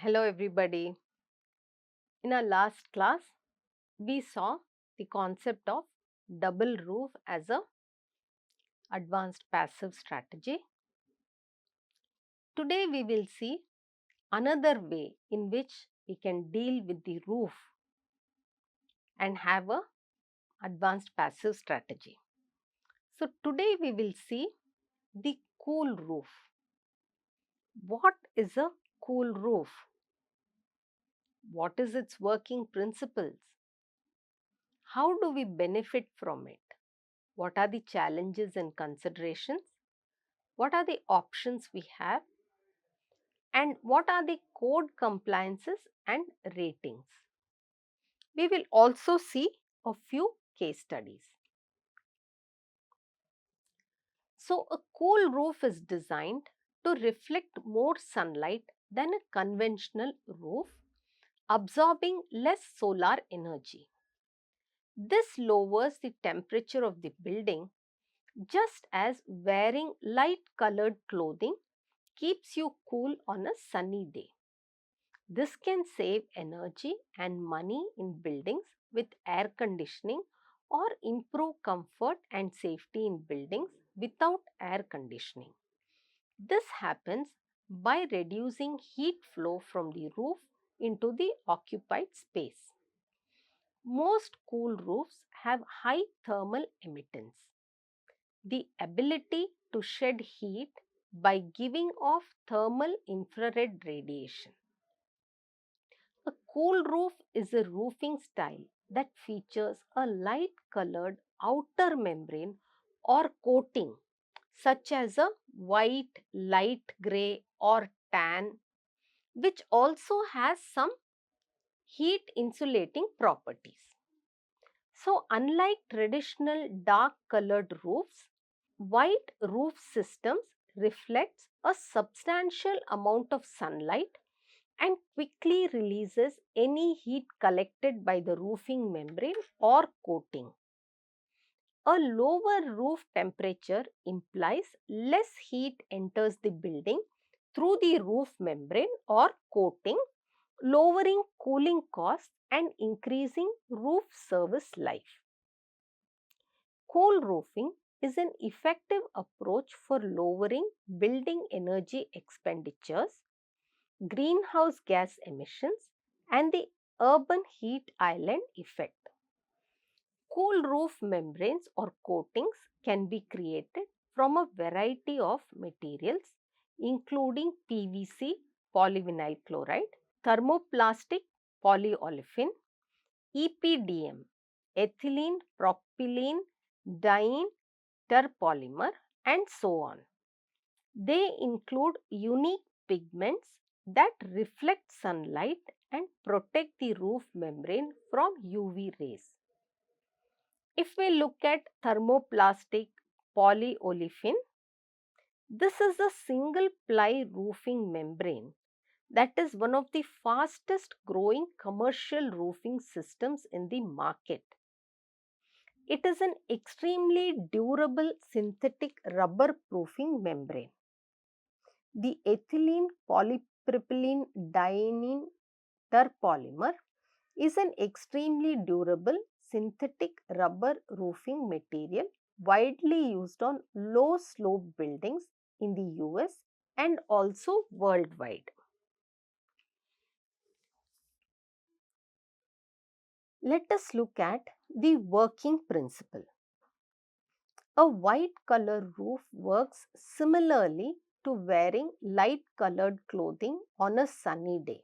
Hello everybody. In our last class, we saw the concept of double roof as a advanced passive strategy. Today we will see another way in which we can deal with the roof and have a advanced passive strategy. So today we will see the cool roof. What is a cool roof? What is its working principles? How do we benefit from it? What are the challenges and considerations? What are the options we have? And what are the code compliances and ratings? We will also see a few case studies. So, a cool roof is designed to reflect more sunlight than a conventional roof, absorbing less solar energy. This lowers the temperature of the building just as wearing light colored clothing keeps you cool on a sunny day. This can save energy and money in buildings with air conditioning or improve comfort and safety in buildings without air conditioning. This happens by reducing heat flow from the roof into the occupied space. Most cool roofs have high thermal emittance, the ability to shed heat by giving off thermal infrared radiation. A cool roof is a roofing style that features a light colored outer membrane or coating such as a white, light grey or tan, which also has some heat insulating properties. So unlike traditional dark colored roofs, white roof systems reflects a substantial amount of sunlight and quickly releases any heat collected by the roofing membrane or coating. A lower roof temperature implies less heat enters the building through the roof membrane or coating, lowering cooling costs and increasing roof service life. Cool roofing is an effective approach for lowering building energy expenditures, greenhouse gas emissions, and the urban heat island effect. Cool roof membranes or coatings can be created from a variety of materials, including PVC, polyvinyl chloride, thermoplastic polyolefin, EPDM, ethylene propylene diene terpolymer, and so on. They include unique pigments that reflect sunlight and protect the roof membrane from UV rays. If we look at thermoplastic polyolefin, this is a single ply roofing membrane that is one of the fastest growing commercial roofing systems in the market. It is an extremely durable synthetic rubber proofing membrane. The ethylene polypropylene diene terpolymer is an extremely durable synthetic rubber roofing material widely used on low slope buildings in the US and also worldwide. Let us look at the working principle. A white color roof works similarly to wearing light colored clothing on a sunny day.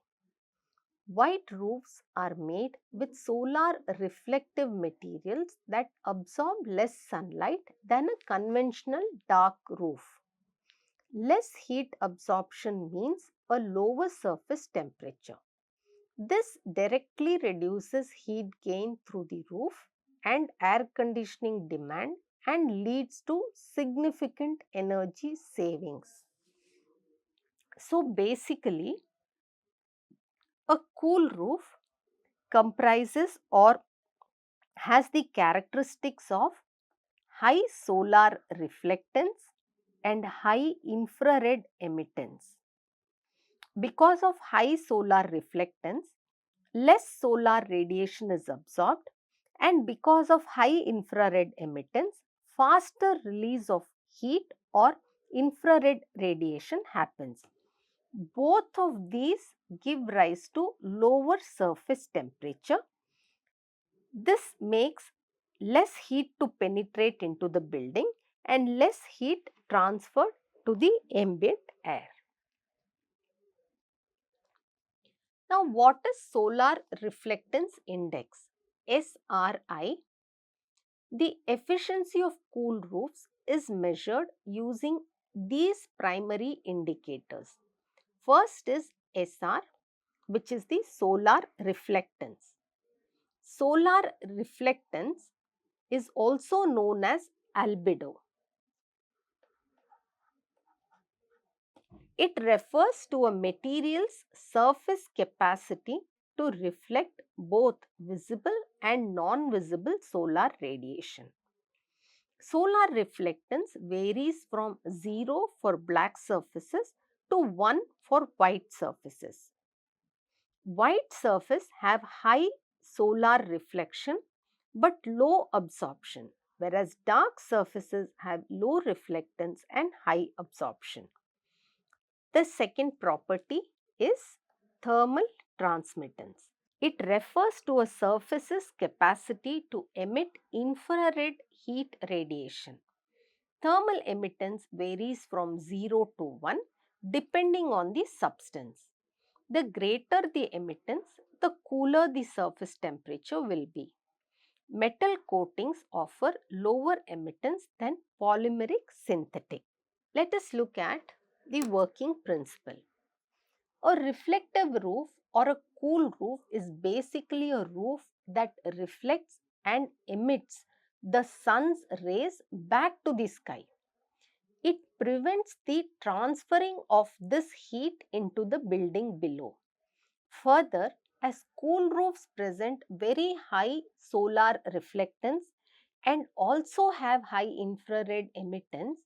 White roofs are made with solar reflective materials that absorb less sunlight than a conventional dark roof. Less heat absorption means a lower surface temperature. This directly reduces heat gain through the roof and air conditioning demand and leads to significant energy savings. So basically, a cool roof comprises or has the characteristics of high solar reflectance and high infrared emittance. Because of high solar reflectance, less solar radiation is absorbed, and because of high infrared emittance, faster release of heat or infrared radiation happens. Both of these give rise to lower surface temperature. This makes less heat to penetrate into the building and less heat transferred to the ambient air. Now, what is solar reflectance index? SRI. The efficiency of cool roofs is measured using these primary indicators. First is SR, which is the solar reflectance. Solar reflectance is also known as albedo. It refers to a material's surface capacity to reflect both visible and non-visible solar radiation. Solar reflectance varies from 0 for black surfaces to 1 for white surfaces. White surfaces have high solar reflection but low absorption, whereas dark surfaces have low reflectance and high absorption. The second property is thermal transmittance. It refers to a surface's capacity to emit infrared heat radiation. Thermal emittance varies from 0 to 1 depending on the substance. The greater the emittance, the cooler the surface temperature will be. Metal coatings offer lower emittance than polymeric synthetic. Let us look at the working principle. A reflective roof or a cool roof is basically a roof that reflects and emits the sun's rays back to the sky. It prevents the transferring of this heat into the building below. Further, as cool roofs present very high solar reflectance and also have high infrared emittance,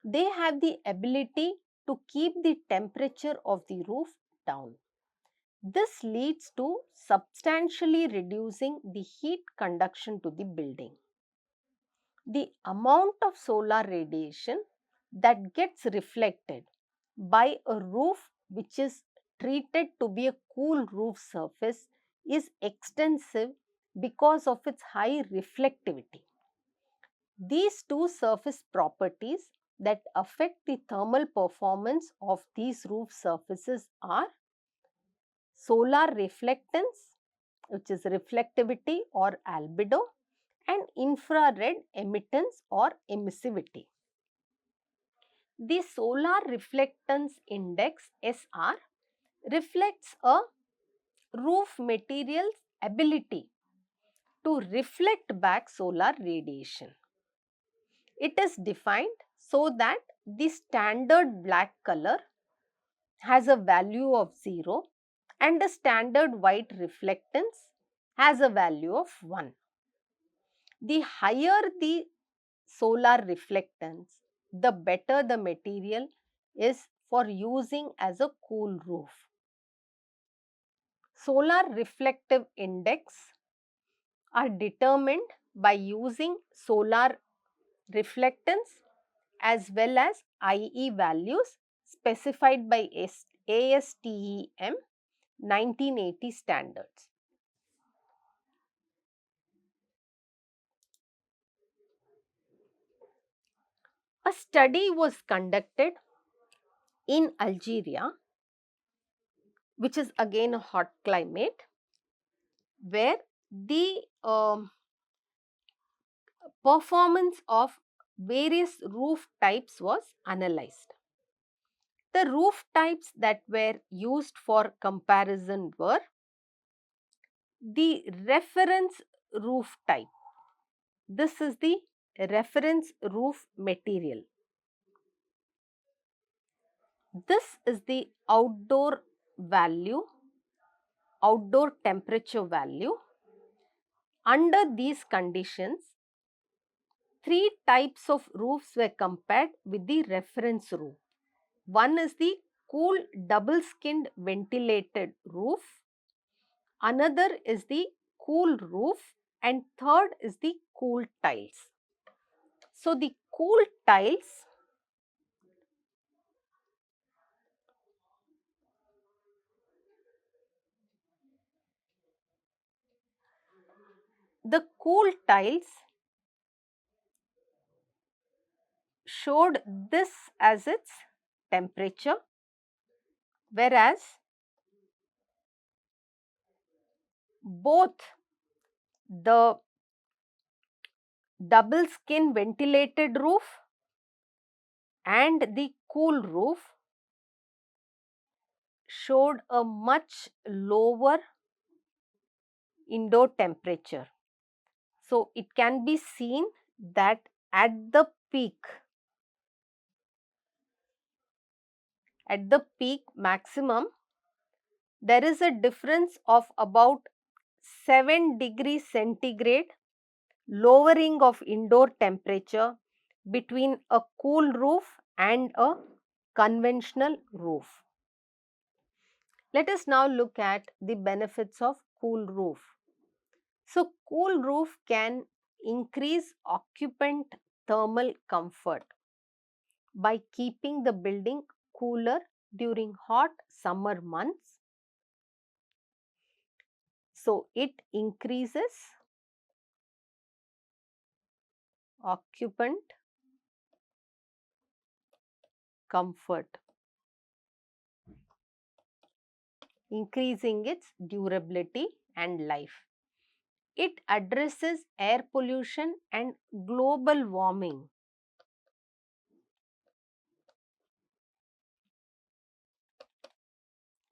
they have the ability to keep the temperature of the roof down. This leads to substantially reducing the heat conduction to the building. The amount of solar radiation that gets reflected by a roof which is treated to be a cool roof surface is extensive because of its high reflectivity. These two surface properties that affect the thermal performance of these roof surfaces are solar reflectance, which is reflectivity or albedo, and infrared emittance or emissivity. The solar reflectance index SR reflects a roof material's ability to reflect back solar radiation. It is defined so that the standard black color has a value of 0 and the standard white reflectance has a value of 1. The higher the solar reflectance, the better the material is for using as a cool roof. Solar reflective index are determined by using solar reflectance as well as IE values specified by ASTEM 1980 standards. A study was conducted in Algeria, which is again a hot climate, where the performance of various roof types was analyzed. The roof types that were used for comparison were the reference roof type. This is the reference roof material. This is the outdoor temperature value. Under these conditions, three types of roofs were compared with the reference roof. One is the cool double-skinned ventilated roof. Another is the cool roof, and third is the cool tiles. So, the cool tiles the cool tiles showed this as its temperature, whereas both the double skin ventilated roof and the cool roof showed a much lower indoor temperature. So, it can be seen that at the peak maximum, there is a difference of about 7 degrees centigrade lowering of indoor temperature between a cool roof and a conventional roof. Let us now look at the benefits of cool roof. So, cool roof can increase occupant thermal comfort by keeping the building cooler during hot summer months. So, it increases occupant comfort, increasing its durability and life. It addresses air pollution and global warming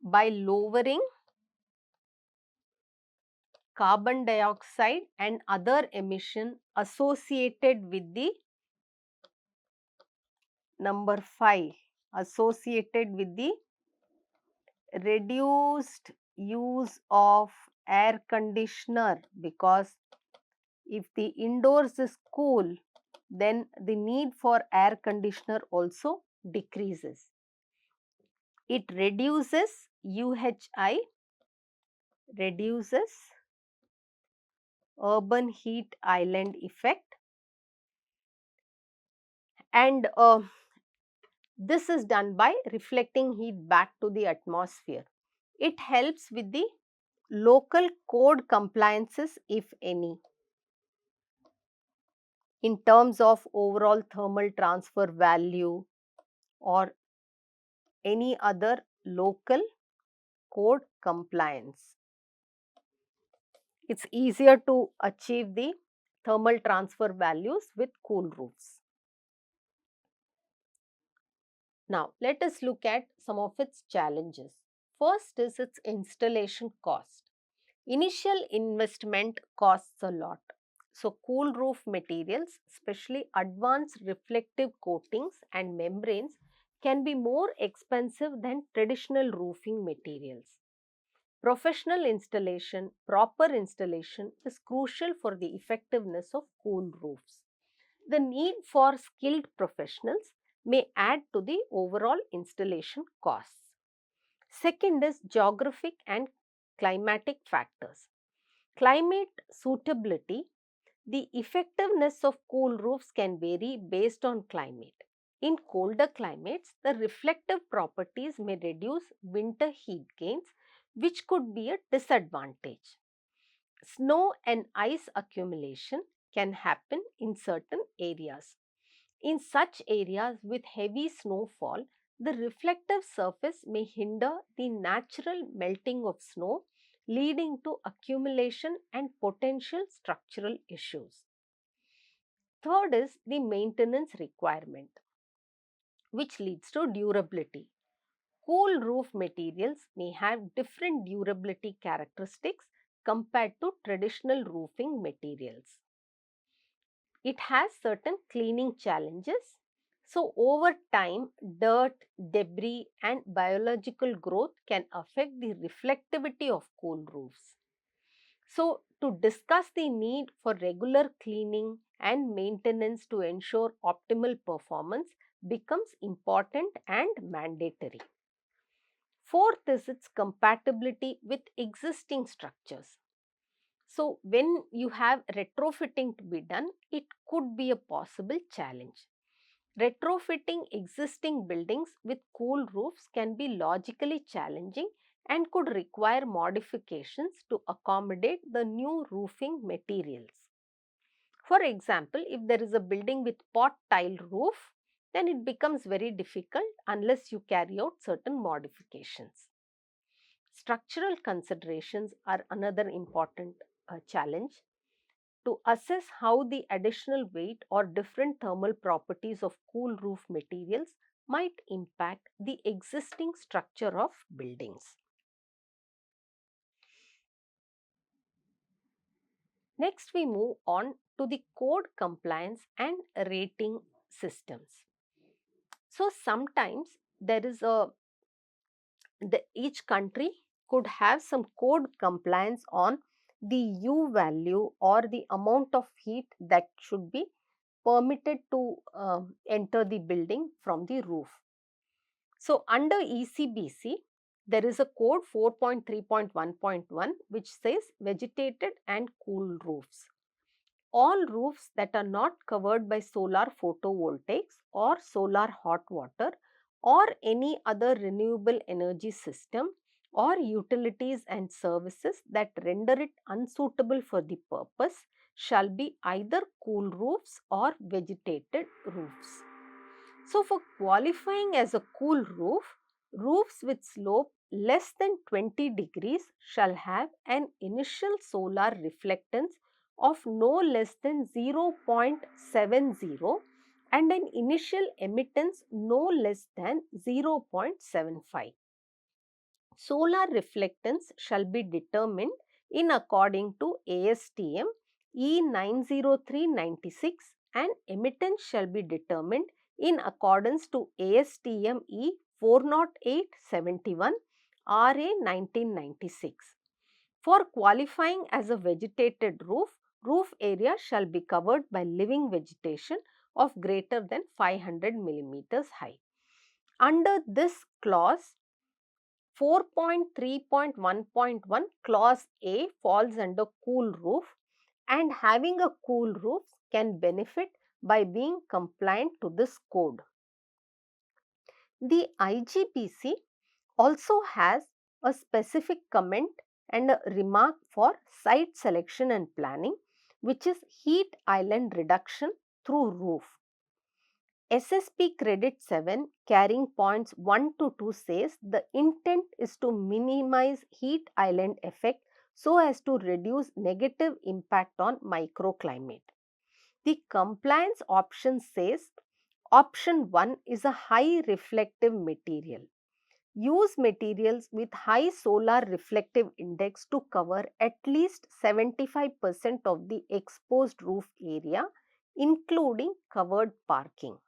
by lowering carbon dioxide and other emission associated with the number 5, associated with the reduced use of air conditioner, because if the indoors is cool, then the need for air conditioner also decreases. It reduces UHI, reduces urban heat island effect, and this is done by reflecting heat back to the atmosphere. It helps with the local code compliances, if any, in terms of overall thermal transfer value or any other local code compliance. It's easier to achieve the thermal transfer values with cool roofs. Now, let us look at some of its challenges. First is its installation cost. Initial investment costs a lot. So, cool roof materials, especially advanced reflective coatings and membranes, can be more expensive than traditional roofing materials. Professional installation, proper installation is crucial for the effectiveness of cool roofs. The need for skilled professionals may add to the overall installation costs. Second is geographic and climatic factors. Climate suitability. The effectiveness of cool roofs can vary based on climate. In colder climates, the reflective properties may reduce winter heat gains, which could be a disadvantage. Snow and ice accumulation can happen in certain areas. In such areas with heavy snowfall, the reflective surface may hinder the natural melting of snow, leading to accumulation and potential structural issues. Third is the maintenance requirement, which leads to durability. Cool roof materials may have different durability characteristics compared to traditional roofing materials. It has certain cleaning challenges. So, over time, dirt, debris, and biological growth can affect the reflectivity of cool roofs. So, to discuss the need for regular cleaning and maintenance to ensure optimal performance becomes important and mandatory. Fourth is its compatibility with existing structures. So, when you have retrofitting to be done, it could be a possible challenge. Retrofitting existing buildings with cool roofs can be logically challenging and could require modifications to accommodate the new roofing materials. For example, if there is a building with pot tile roof, then it becomes very difficult unless you carry out certain modifications. Structural considerations are another important challenge. To assess how the additional weight or different thermal properties of cool roof materials might impact the existing structure of buildings. Next, we move on to the code compliance and rating systems. So, sometimes there is each country could have some code compliance on the U value or the amount of heat that should be permitted to enter the building from the roof. So, under ECBC, there is a code 4.3.1.1 which says vegetated and cool roofs. All roofs that are not covered by solar photovoltaics or solar hot water or any other renewable energy system or utilities and services that render it unsuitable for the purpose shall be either cool roofs or vegetated roofs. So, for qualifying as a cool roof, roofs with slope less than 20 degrees shall have an initial solar reflectance of no less than 0.70 and an initial emittance no less than 0.75. Solar reflectance shall be determined in according to ASTM E90396 and emittance shall be determined in accordance to ASTM E40871 RA 1996. For qualifying as a vegetated roof, roof area shall be covered by living vegetation of greater than 500 millimeters high. Under this clause, 4.3.1.1 clause A falls under cool roof, and having a cool roof can benefit by being compliant to this code. The IGBC also has a specific comment and a remark for site selection and planning, which is heat island reduction through roof. SSP Credit 7 carrying points 1 to 2 says the intent is to minimize heat island effect so as to reduce negative impact on microclimate. The compliance option says option 1 is a high reflective material. Use materials with high solar reflective index to cover at least 75% of the exposed roof area, including covered parking.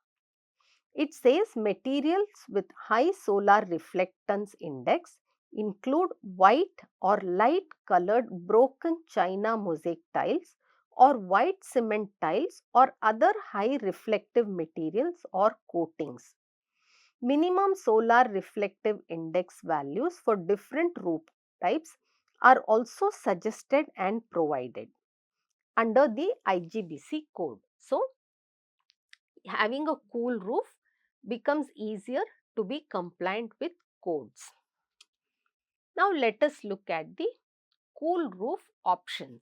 It says materials with high solar reflectance index include white or light colored broken china mosaic tiles or white cement tiles or other high reflective materials or coatings. Minimum solar reflective index values for different roof types are also suggested and provided under the IGBC code. So, having a cool roof becomes easier to be compliant with codes. Now, let us look at the cool roof options.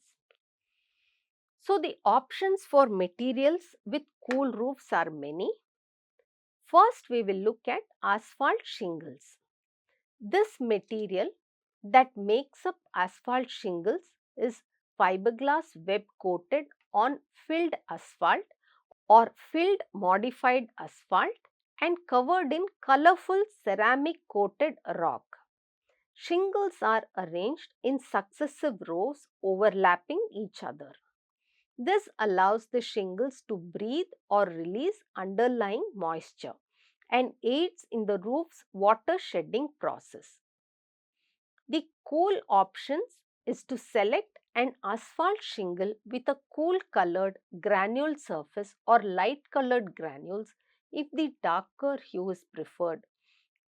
So, the options for materials with cool roofs are many. First, we will look at asphalt shingles. This material that makes up asphalt shingles is fiberglass web coated on filled asphalt or filled modified asphalt and covered in colorful ceramic coated rock. Shingles are arranged in successive rows overlapping each other. This allows the shingles to breathe or release underlying moisture and aids in the roof's water shedding process. The cool options is to select an asphalt shingle with a cool colored granule surface or light colored granules if the darker hue is preferred.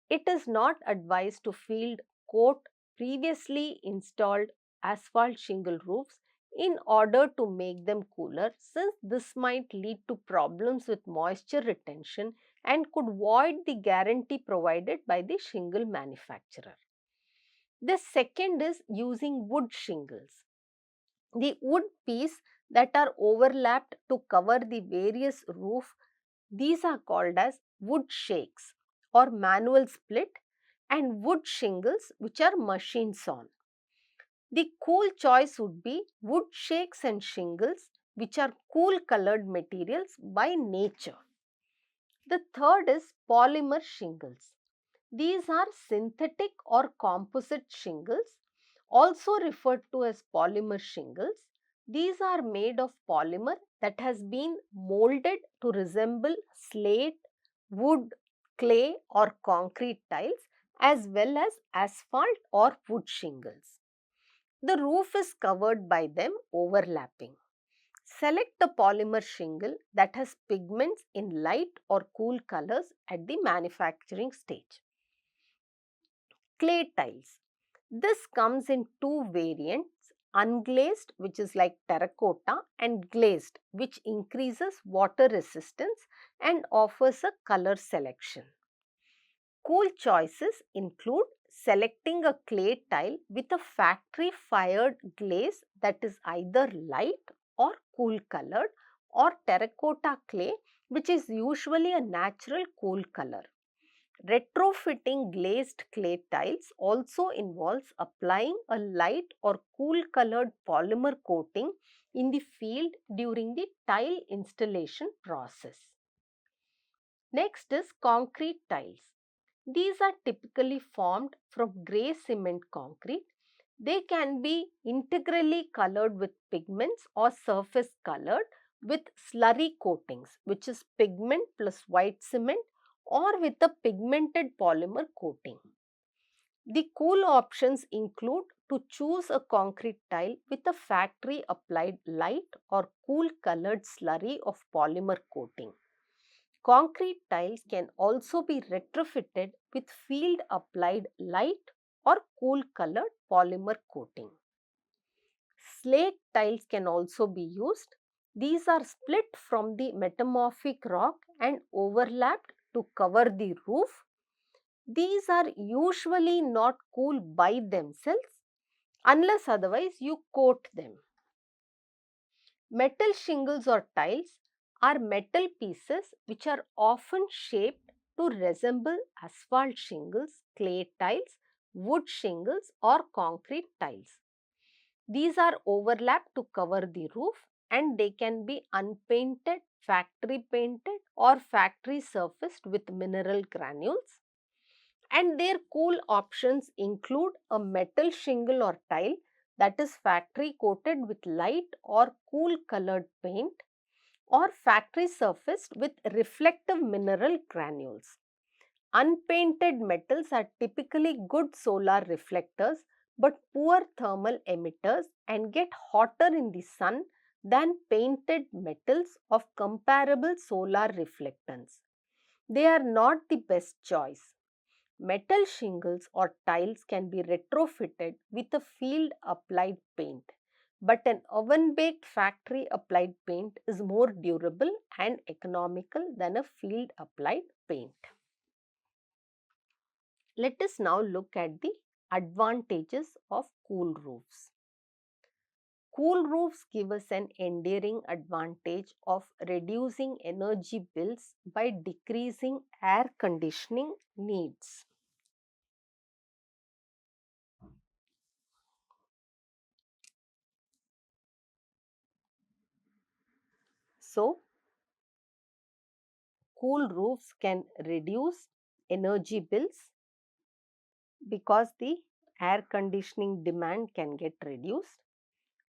It is not advised to field coat previously installed asphalt shingle roofs in order to make them cooler, since this might lead to problems with moisture retention and could void the guarantee provided by the shingle manufacturer. The second is using wood shingles. The wood piece that are overlapped to cover the various roof, these are called as wood shakes or manual split, and wood shingles which are machine sawn. The cool choice would be wood shakes and shingles which are cool colored materials by nature. The third is polymer shingles. These are synthetic or composite shingles, also referred to as polymer shingles. These are made of polymer that has been molded to resemble slate, wood, clay or concrete tiles, as well as asphalt or wood shingles. The roof is covered by them overlapping. Select the polymer shingle that has pigments in light or cool colors at the manufacturing stage. Clay tiles. This comes in two variants: unglazed, which is like terracotta, and glazed, which increases water resistance and offers a color selection. Cool choices include selecting a clay tile with a factory fired glaze that is either light or cool colored, or terracotta clay, which is usually a natural cool color. Retrofitting glazed clay tiles also involves applying a light or cool colored polymer coating in the field during the tile installation process. Next is concrete tiles. These are typically formed from grey cement concrete. They can be integrally colored with pigments or surface colored with slurry coatings, which is pigment plus white cement, or with a pigmented polymer coating. The cool options include to choose a concrete tile with a factory applied light or cool colored slurry of polymer coating. Concrete tiles can also be retrofitted with field applied light or cool colored polymer coating. Slate tiles can also be used. These are split from the metamorphic rock and overlapped to cover the roof. These are usually not cool by themselves unless otherwise you coat them. Metal shingles or tiles are metal pieces which are often shaped to resemble asphalt shingles, clay tiles, wood shingles or concrete tiles. These are overlapped to cover the roof, and they can be unpainted, factory painted or factory surfaced with mineral granules. And their cool options include a metal shingle or tile that is factory coated with light or cool colored paint, or factory surfaced with reflective mineral granules. Unpainted metals are typically good solar reflectors but poor thermal emitters and get hotter in the sun than painted metals of comparable solar reflectance. They are not the best choice. Metal shingles or tiles can be retrofitted with a field applied paint, but an oven baked factory applied paint is more durable and economical than a field applied paint. Let us now look at the advantages of cool roofs. Cool roofs give us an enduring advantage of reducing energy bills by decreasing air conditioning needs. So, cool roofs can reduce energy bills because the air conditioning demand can get reduced.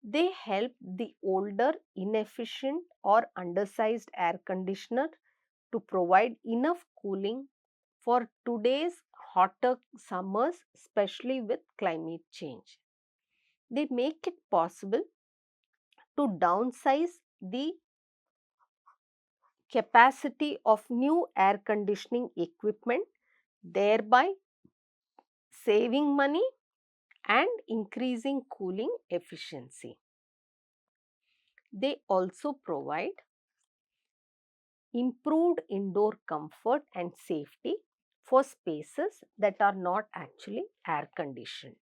They help the older, inefficient or undersized air conditioner to provide enough cooling for today's hotter summers, especially with climate change. They make it possible to downsize the capacity of new air conditioning equipment thereby saving money and increasing cooling efficiency. They also provide improved indoor comfort and safety for spaces that are not actually air conditioned.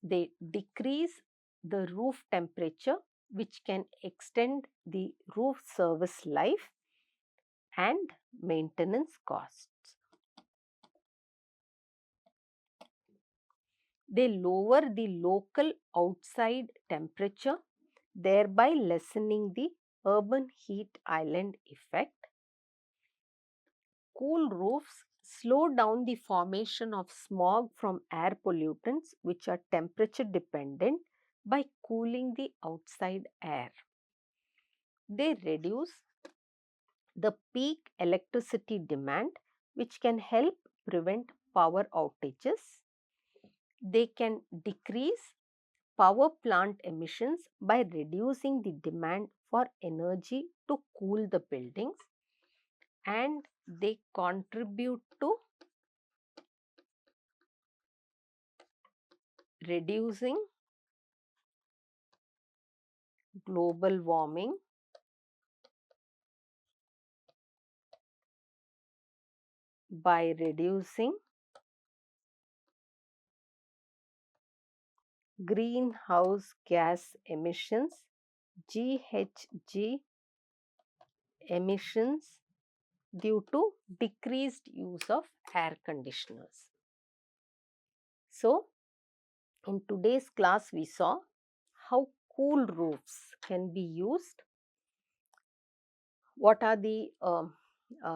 They decrease the roof temperature, which can extend the roof service life and maintenance costs. They lower the local outside temperature, thereby lessening the urban heat island effect. Cool roofs slow down the formation of smog from air pollutants, which are temperature dependent, by cooling the outside air. They reduce the peak electricity demand, which can help prevent power outages. They can decrease power plant emissions by reducing the demand for energy to cool the buildings, and they contribute to reducing global warming by reducing greenhouse gas emissions, GHG emissions, due to decreased use of air conditioners. So, in today's class, we saw how cool roofs can be used, what are the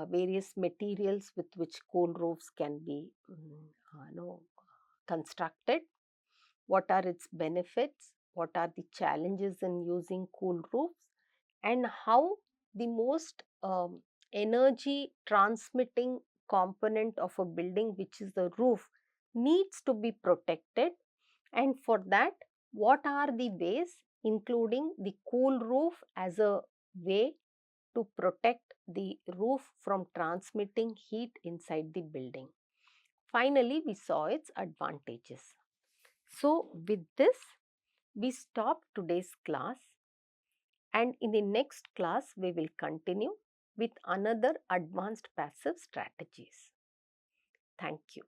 various materials with which cool roofs can be constructed, what are its benefits, what are the challenges in using cool roofs, and how the most energy transmitting component of a building, which is the roof, needs to be protected, and for that what are the ways, including the cool roof as a way to protect the roof from transmitting heat inside the building. Finally, we saw its advantages. So, with this, we stop today's class, and in the next class, we will continue with another advanced passive strategies. Thank you.